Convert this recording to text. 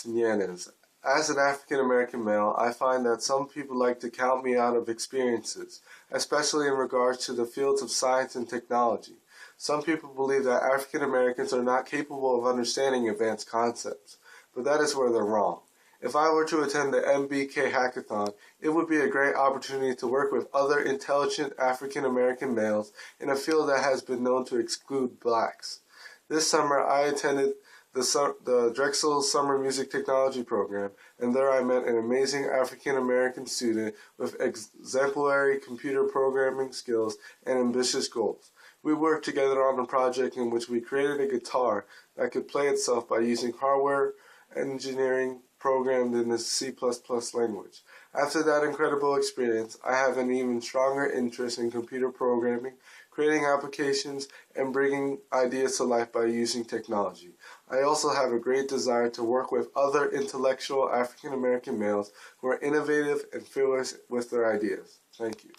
Yanes. As an African American male, I find that some people like to count me out of experiences, especially in regards to the fields of science and technology. Some people believe that African Americans are not capable of understanding advanced concepts, but that is where they're wrong. If I were to attend the MBK Hackathon, it would be a great opportunity to work with other intelligent African American males in a field that has been known to exclude blacks. This summer, I attended the Drexel Summer Music Technology Program, and there I met an amazing African American student with exemplary computer programming skills and ambitious goals. We worked together on a project in which we created a guitar that could play itself by using hardware engineering programmed in the C++ language. After that incredible experience, I have an even stronger interest in computer programming, creating applications, and bringing ideas to life by using technology. I also have a great desire to work with other intellectual African American males who are innovative and fearless with their ideas. Thank you.